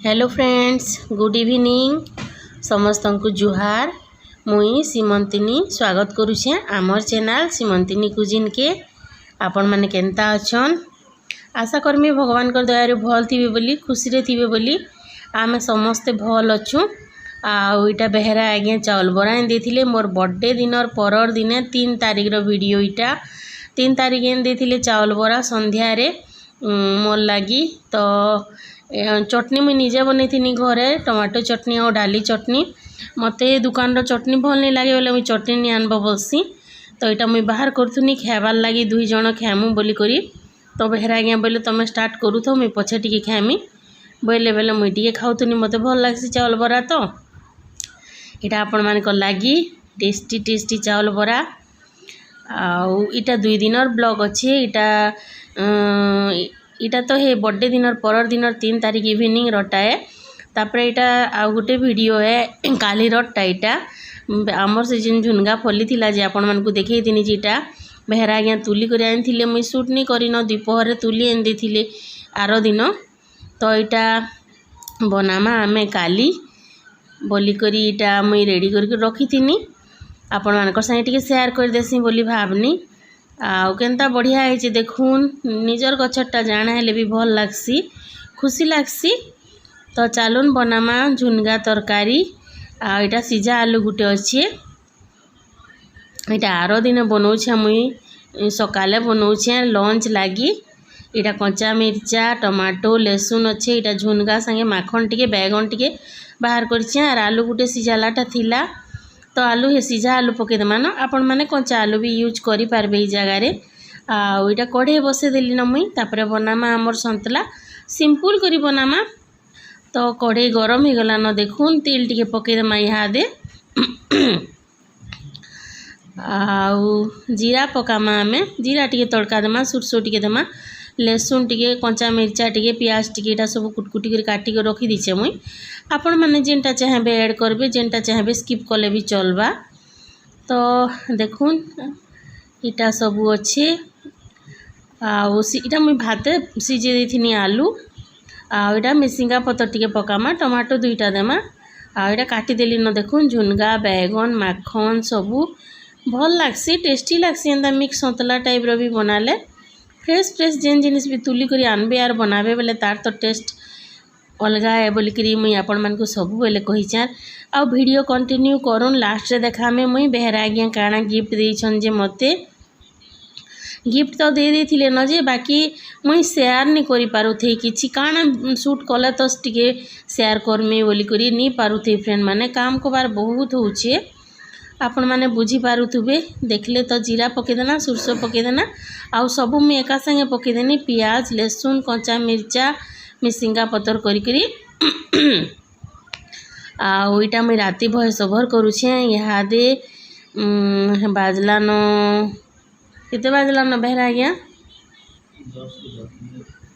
Hello friends, good evening. समस्त को जुहार। मुई सीमंतिनी स्वागत करुछे आमर चैनल सीमंतिनी कुजिन के। आपण माने केनता अछन? आशा करमी भगवान कर दया रे भल थिबे बोली, खुशी रे थिबे बोली। आमे समस्ते भल अछु। आ इटा बेहरा आगे चावल बरा देथिले मोर बर्थडे दिनर परर दिने 3 तारिख रो वीडियो। इटा 3 तारिख एन देथिले चावल बरा संध्या रे मोर लागी। तो चटनी मुझे निजे बन थी घरे, टमाटो चटनी और डाली चटनी। मत दुकान चटनी भल नहीं लगे बोले मुझे चटनी नहीं आनब बसी। तो यहाँ मुझे बाहर करूनी खाबार लगी 2 जन खामु बोली करी। तो बेहरा आज्ञा बोले तुम स्टार्ट करू तो मुझे पछे टी खामी बोले बोले मुझे टी खाऊनी मत भल लगे चावल बरा। तो यहाँ आपण मान लगी टेस्टी टेस्टी चावल बरा। आटा 2 दिनर ब्लॉग अच्छे। इटा तो है बर्थडे दिनर परर दिनर 3 तारिख इवनिंग रटा है। तापर यहाँ आउ गोटे वीडियो है काली रटा। यहाँ आमर से जिन झुनगा फली थिला जे आपण मानकु देखै थिनी जीटा बेहरा आज्ञा तुली कर आनी मुई शूट नहीं करिन द्वीपहर तुली आनी देथिले आर दिन। तो यहाँ बनामा आमे काली बोली करी इटा मुई रेडी करके रखी थिनी आपण मानकर संगे टिके शेयर कर देसी बोली भावनी। आउ केनता बढ़िया है देखून निजर गछटा जाना हेले भी भल लागसी, खुशी लागसी। तो चलून बनामा झुनगा तरकारी। आटा सीझा आलू गुटे अच्छे। यहाँ आर दिन बनाऊे मुई सकाले बनाऊे लंच लगी। यहाँ कंचा मिर्चा टमाटो लहसुन अच्छे। यहाँ झुनगा संगे माखन टिके बैगन टिके बाहर कर आलू गुटे सीझालाटा थिला। तो आलू हे सीझा आलू पकईदेमा न आपण मैंने कंचा आलू भी यूज करेंगे ये जगार। आईटा कढ़े बसईदेली न मुई तापर बनामा आमर सन्तला सिंपल करी बनामा। तो कढ़े गरम हो गला न देखून तेल टिके पकईदेमा इहादे। जीरा पकामा आमे जीरा टिके तड़का देमा सुरसो टिके देमा लहसुन टिके कंचा मिर्चा टिके प्याज टिके यहाँ सब कुटकुटी कर काटिक रखी दीचे मुई। आपण मैंने जेनटा चाहेबे ऐड करबे जेनटा चाहेबे स्किप कले भी चलबा। तो देखून इटा सब अच्छे। आटा मुई भाते सीझे देथिनी आलू। आटा मिसिंगा पतर टिके पकामा टमाटो 2टा देमा। आटा काटिदेली न देखून झुनगा बैगन माखन सबू भल लागसी, टेस्टी लागसी। एंता मिक्स सन्तला टाइप रो भी बनाले फ्रेश फ्रेश जेन जिनिस भी तुली करी आनबे यार बनाबे बोले तार तो टेस्ट अलगा है बोली करी मुई आपण मान को सब बोले कही चार। आ वीडियो कंटिन्यू करूँ लास्ट रे देखा में मुई बेहरा आज्ञा काଣା गिफ्ट देछन जे मते गिफ्ट तो दे देथिले न जे बाकी मुई शेयर नहीं करि पारुथै किछि काଣା शूट कले तो टिके शेयर करमी बोली करी नहीं पारुथै। फ्रेंड माने काम को बार बहुत होउछे आपण माने बुझी पारुथुबे। देखले तो जीरा पकईदेना सुरसो पकईदेना आउ सबू मुई एका संगे पकईदेनी प्याज लहसुन कंचा मिर्चा मिसिंगा पतर करी। आईटा मुई राति भयस ओभर करुछे। इहादे बाजलान केते बाजलान बेहरा आज्ञा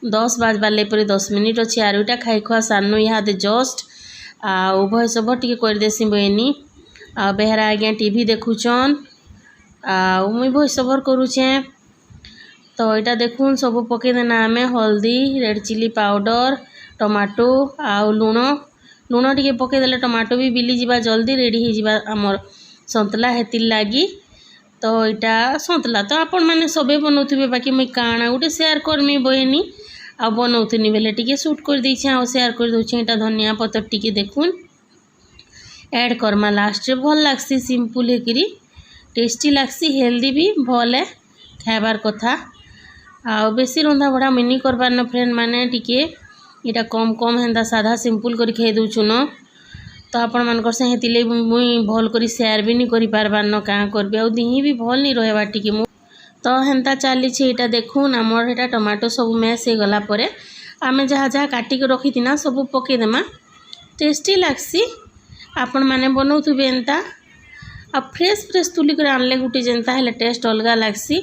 10 बाजबार पर 10 मिनिट अच्छे। आर इटा खाई खुआ सारनु इहादे जस्ट भयस ओभर टिके कर देसी बहनी। आ बेहरा आज्ञा टीवी देखुचन मुई भयस ओभर करुछे। तो यहाँ देखून सब पकईदेना आमे हल्दी रेड चिली पाउडर टमाटो आउ लुण लुण टिके पकईदेले टमाटो भी बिली जीवा जल्दी रेडी हो जीवा आमर सन्तला हेतिर लागी। तो यहाँ सन्तला तो आपण मैंने सबे बनाऊे बाकी मुई काଣା गोटे शेयर करमी बहनी आ बनाऊनी बेले टिके शूट कर देछे आ शेयर कर दूचे। यहाँ धनिया पतर टिके देखून ऐड करमा लास्ट रे भल लागसी सिंपल हेकरी टेस्टी लागसी हेल्दी भी भल है खाइबार कथा। आ बेसी रंधा बड़ा मिनी करबार न फ्रेंड माने टिके इटा कम कम हेन्दा साधा सिंपल करी खाई दउछु न। तो आपण मानकर से हेतिले मुई भल करी शेयर भी नहीं करि पारबार न का करबे आ दिही भी भल नहीं रहबा टिके मु। तो हेन्ता चली इटा देखून आमर एटा टमाटो सब मैश हो गला परे आमे जहाँ जहाँ काटिक रखी सब पकईदेमा टेस्टी लागसी। आपण माने बनाउथुबे एंता आ फ्रेश फ्रेश तुली कर आनले गुटे जेनता हेले टेस्ट अलगा लागसी।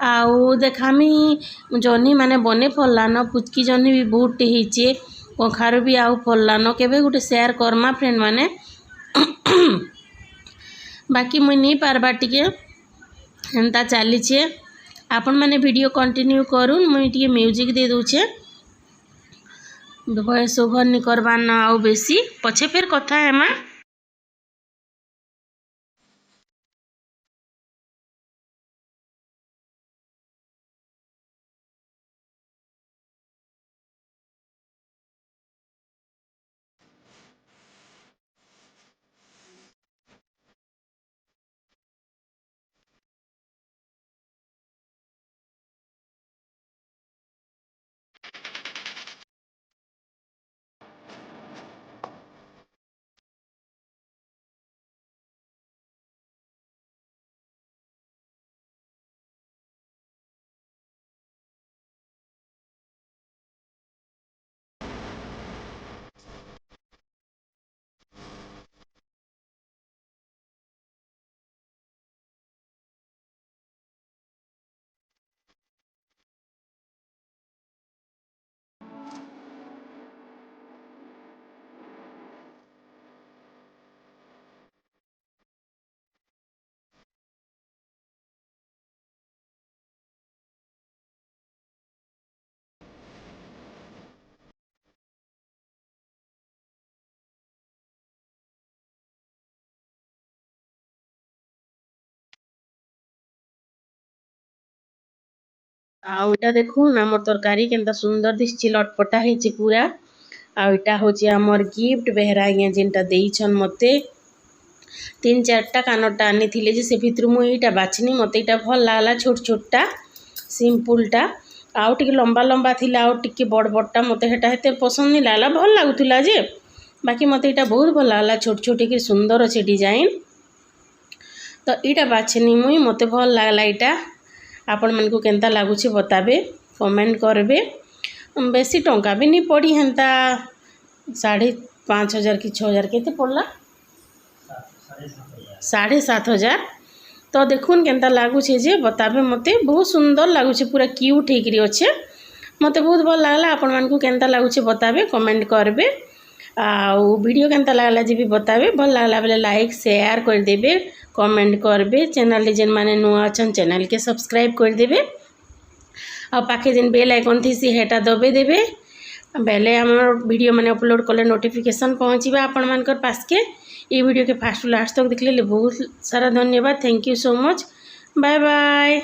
आउ देखामी जह्नी माने बने फलला न पुचकी जह्नी भी बहुत होइचे कखारू भी आउ फलला न केबे गुटे शेयर करमा फ्रेंड माने। बाकी मुई नहीं पारबा टिके एंता चलीचे आपण माने वीडियो कंटिन्यू करूँ मुई टिके म्यूजिक दे दूचे। वॉइस ओवर नहीं करवार ना आउ बेसी पछे फिर कथा है माँ। आउटा देखुन आमर तरकारी केनता सुंदर दिसछि लटपटा हेछि पूरा। आउटा होछि आमर गिफ्ट बेहरा आज्ञा जेनटा देइछन मते 3-4टा कानटा आनी थिले जे से भितर मु एटा बाछनी मते एटा भल लागला छोट छोटटा सिंपलटा आउ टिके लंबा लंबा थिला आउ टिके बड़ बड़टा मते हेटा हेते पसंद नहीं लागला भल लागुथिला जे बाकी मते एटा बहुत भल लागला छोट छोट के सुंदर अछि डिजाइन तो एटा बाछनी मुई मते भल लागला एटा आपण मन को केनता लागुछि बताबे कमेंट करबे बेसी टंका भी नहीं पड़ी हेंता 5,500 कि 6,000 केते पड़ला 7,500 तो देखुन केनता लागुछि जे बताबे मते बहुत सुंदर लागुछि पूरा क्यूट हेकरी अच्छे मते बहुत भल लागला आपण मन को केनता लागुछि बताबे कमेंट करबे आउ वीडियो केनता लागला जे भी बताबे भल लागला बेले लाइक शेयर कर देबे कमेंट करबे चैनल जेन माने नुआ अछन चैनल के सब्सक्राइब कर देबे आ पाखे जेन बेल आइकन थी हेटा दबे देबे बेले हमर वीडियो माने अपलोड कले नोटिफिकेशन पहुँचीबा आपण मानकर पास के ये वीडियो के फास्ट लास्ट तक देखले बहुत सारा धन्यवाद thank you so much bye bye.